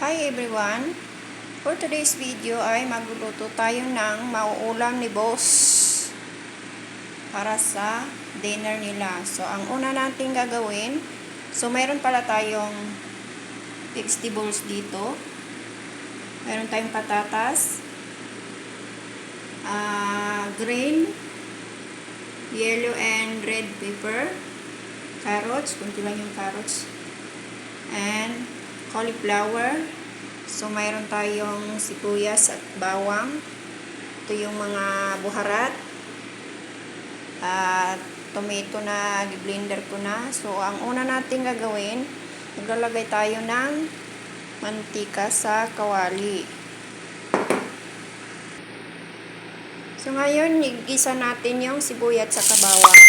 Hi everyone! For today's video ay magluluto tayo ng mauulam ni Boss para sa dinner nila. So, ang una natin gagawin, mayroon pala tayong vegetables dito. Meron tayong patatas, green, yellow and red pepper, carrots, kunti lang yung carrots, and cauliflower. So, mayroon tayong sibuyas at bawang. Ito yung mga buharat. At tomato na blender ko na. So, ang una natin gagawin, maglalagay tayo ng mantika sa kawali. So, ngayon, igisa natin yung sibuyas at bawang.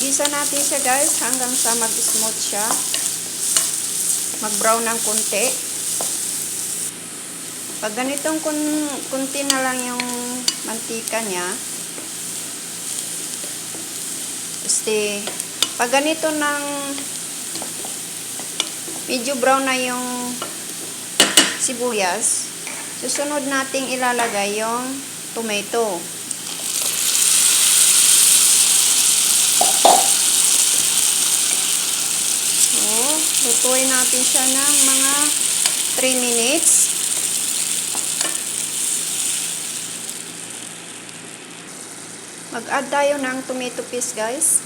Igisa natin siya guys hanggang sa mag-smooth siya. Mag-brown ng konti. Pag ganitong konti na lang yung mantika niya, pag ganito ng medyo brown na yung sibuyas, susunod nating ilalagay yung tomato. Lutuin natin siya ng mga 3 minutes. Mag-add tayo ng tomato paste guys.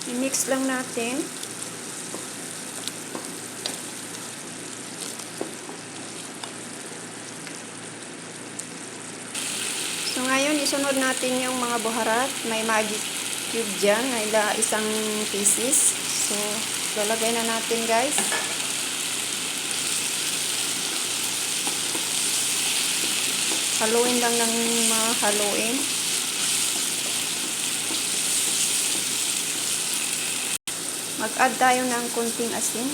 I-mix lang natin. So ngayon, isunod natin yung mga buharat. May magic cube dyan, isang pieces. So, lalagay na natin guys. Haluin lang ng haluin. Mag-add tayo ng kunting asin.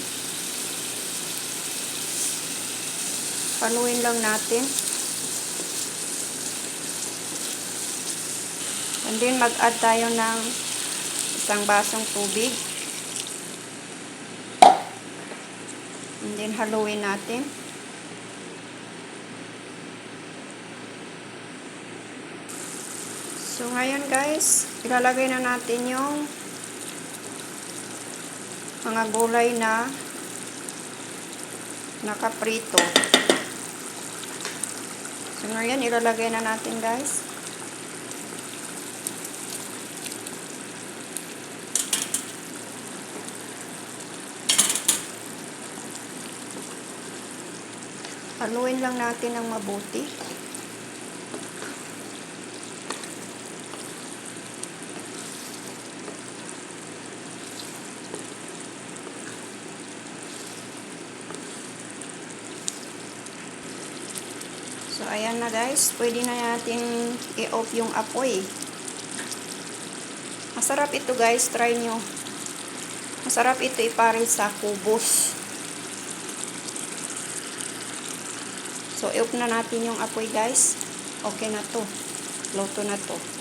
Haluin lang natin. And then, mag-add tayo ng isang basong tubig. And then, haluin natin. So, ngayon guys, ilalagay na natin yung mga gulay na nakaprito. So, ngayon, ilalagay na natin guys. Haluin lang natin ng mabuti. So, ayan na guys. Pwede na natin i-off yung apoy. Masarap ito guys. Try nyo. Masarap ito ipares sa kubos. So, i-off na natin yung apoy guys. Okay na to. Luto na to.